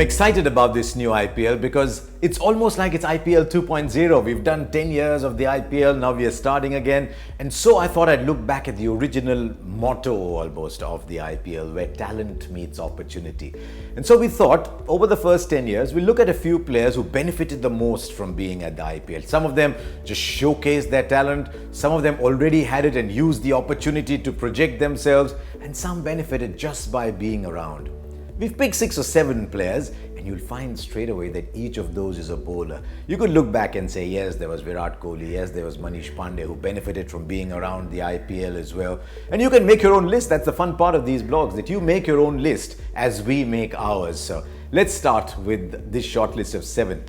I'm excited about this new IPL because it's almost like it's IPL 2.0. We've done 10 years of the IPL, now we are starting again. And so I thought I'd look back at the original motto almost of the IPL, where talent meets opportunity. And so we thought, over the first 10 years, we'll look at a few players who benefited the most from being at the IPL. Some of them just showcased their talent, some of them already had it and used the opportunity to project themselves, and some benefited just by being around. We've picked 6 or 7 players, and you'll find straight away that each of those is a bowler. You could look back and say, yes, there was Virat Kohli, yes, there was Manish Pandey, who benefited from being around the IPL as well. And you can make your own list. That's the fun part of these blogs, that you make your own list as we make ours. So let's start with this short list of 7.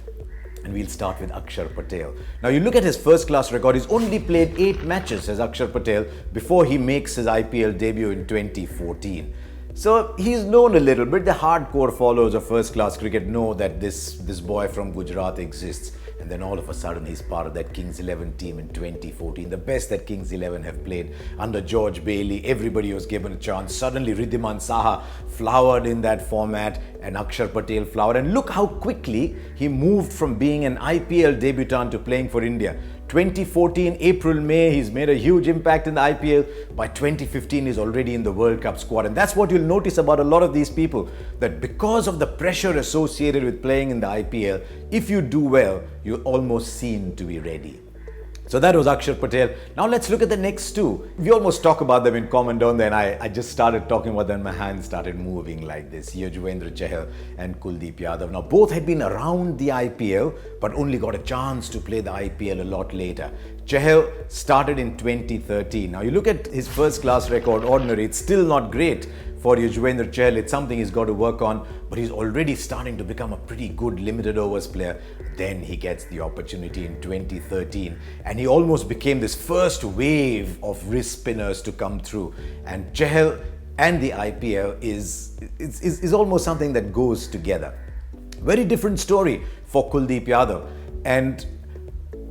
And we'll start with Akshar Patel. Now you look at his first class record, he's only played 8 matches as Akshar Patel before he makes his IPL debut in 2014. So he's known a little bit. The hardcore followers of first class cricket know that this boy from Gujarat exists. And then all of a sudden he's part of that Kings 11 team in 2014. The best that Kings 11 have played under George Bailey. Everybody was given a chance. Suddenly Riddhiman Saha flowered in that format and Akshar Patel flowered. And look how quickly he moved from being an IPL debutant to playing for India. 2014, April, May, he's made a huge impact in the IPL. By 2015, he's already in the World Cup squad. And that's what you'll notice about a lot of these people, that because of the pressure associated with playing in the IPL, if you do well, you're almost seen to be ready. So that was Akshar Patel. Now let's look at the next 2. We almost talk about them in common, don't they? And I just started talking about them, my hands started moving like this. Yuzvendra Chahal and Kuldeep Yadav. Now both had been around the IPL, but only got a chance to play the IPL a lot later. Chahal started in 2013. Now you look at his first class record, ordinary, it's still not great for Yuzvendra Chahal. It's something he's got to work on, but he's already starting to become a pretty good limited overs player. Then he gets the opportunity in 2013 and he almost became this first wave of wrist spinners to come through. And Chahal and the IPL is almost something that goes together. Very different story for Kuldeep Yadav. And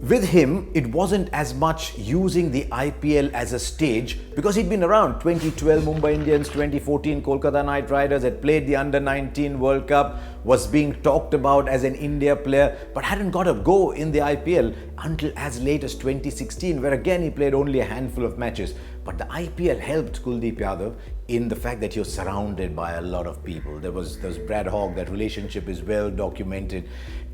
with him, it wasn't as much using the IPL as a stage because he'd been around. 2012 Mumbai Indians, 2014 Kolkata Knight Riders, had played the Under-19 World Cup, was being talked about as an India player, but hadn't got a go in the IPL until as late as 2016, where again he played only a handful of matches. But the IPL helped Kuldeep Yadav in the fact that you're surrounded by a lot of people. There was Brad Hogg, that relationship is well documented.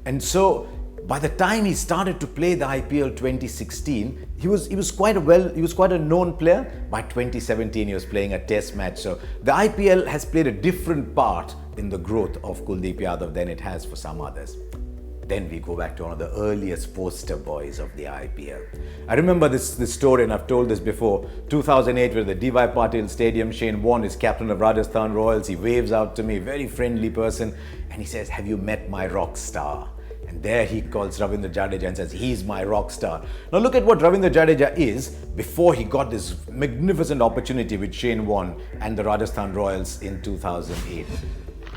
And so by the time he started to play the IPL 2016, he was quite a known player. By 2017, he was playing a test match. So the IPL has played a different part in the growth of Kuldeep Yadav than it has for some others. Then we go back to one of the earliest poster boys of the IPL. I remember this story, and I've told this before. 2008, with the D.Y. Patil Stadium, Shane Warne is captain of Rajasthan Royals. He waves out to me, very friendly person, and he says, "Have you met my rock star?" And there he calls Ravindra Jadeja and says, "He's my rock star." Now look at what Ravindra Jadeja is before he got this magnificent opportunity with Shane Warne and the Rajasthan Royals in 2008.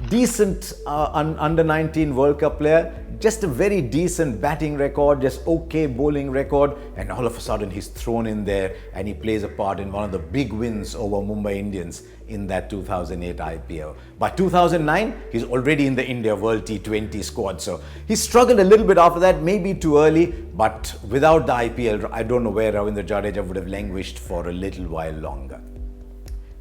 Decent under-19 World Cup player, just a very decent batting record, just okay bowling record, and all of a sudden he's thrown in there and he plays a part in one of the big wins over Mumbai Indians in that 2008 IPL. By 2009, he's already in the India World T20 squad. So he struggled a little bit after that, maybe too early, but without the IPL, I don't know where Ravindra Jadeja would have languished for a little while longer.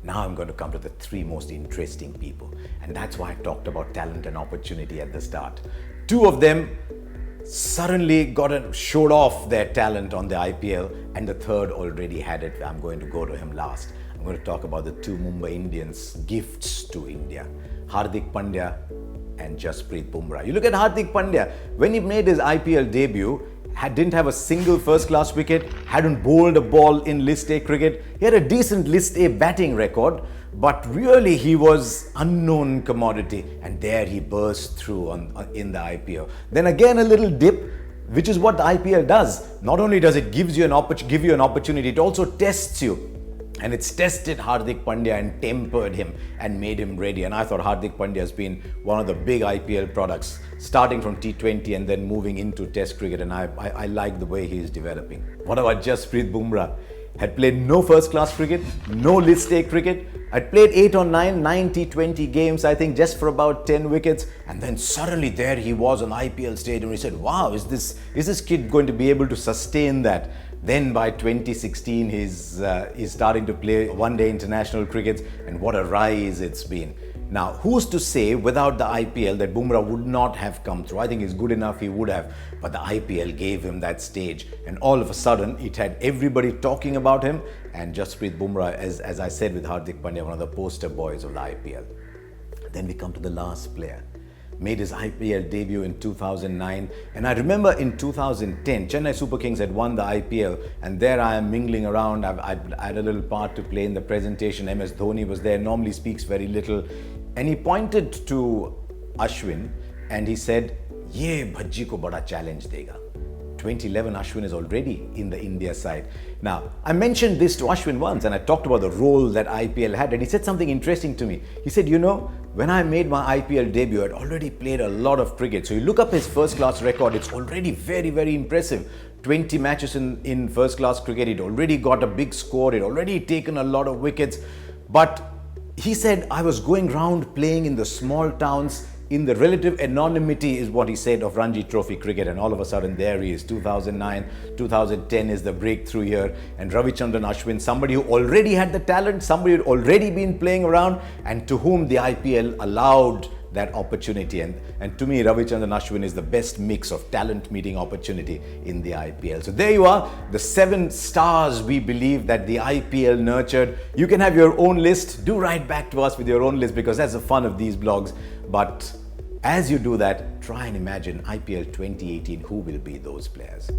Now I'm going to come to the 3 most interesting people. And that's why I talked about talent and opportunity at the start. 2 of them suddenly showed off their talent on the IPL, and the third already had it. I'm going to go to him last. I'm going to talk about the 2 Mumbai Indians gifts to India, Hardik Pandya and Jasprit Bumrah. You look at Hardik Pandya, when he made his IPL debut, didn't have a single first-class wicket, hadn't bowled a ball in List A cricket. He had a decent List A batting record, but really he was unknown commodity, and there he burst through in the IPL. Then again a little dip, which is what the IPL does. Not only does it give you an opportunity, it also tests you. And it's tested Hardik Pandya and tempered him and made him ready. And I thought Hardik Pandya has been one of the big IPL products, starting from T20 and then moving into Test cricket. And I like the way he is developing. What about Jasprit Bumrah? had played no first class cricket, no list A cricket. I'd played 8 or 9 90-20 games, I think, just for about 10 wickets. And then suddenly there he was on IPL stage, and we said, wow, is this kid going to be able to sustain that? Then by 2016, he's starting to play one-day international cricket, and what a rise it's been. Now, who's to say without the IPL that Bumrah would not have come through? I think he's good enough, he would have. But the IPL gave him that stage, and all of a sudden, it had everybody talking about him. And Jasprit Bumrah, as I said with Hardik Pandya, one of the poster boys of the IPL. Then we come to the last player. Made his IPL debut in 2009, and I remember in 2010 Chennai Super Kings had won the IPL, and there I am mingling around. I had a little part to play in the presentation. MS Dhoni was there, normally speaks very little, and he pointed to Ashwin and he said, "Ye bhajji ko bada challenge dega." 2011, Ashwin is already in the India side. Now, I mentioned this to Ashwin once, and I talked about the role that IPL had, and he said something interesting to me. He said, you know, when I made my IPL debut, I'd already played a lot of cricket. So you look up his first class record, it's already very, very impressive. 20 matches in first class cricket, he'd already got a big score, he'd already taken a lot of wickets. But he said, I was going round playing in the small towns, in the relative anonymity is what he said of Ranji Trophy cricket, and all of a sudden there he is. 2009, 2010 is the breakthrough year, and Ravichandran Ashwin, somebody who already had the talent, somebody who had already been playing around, and to whom the IPL allowed that opportunity. And to me, Ravichandran Ashwin is the best mix of talent meeting opportunity in the IPL. So there you are, the 7 stars we believe that the IPL nurtured. You can have your own list. Do write back to us with your own list, because that's the fun of these blogs. But as you do that, try and imagine IPL 2018, who will be those players?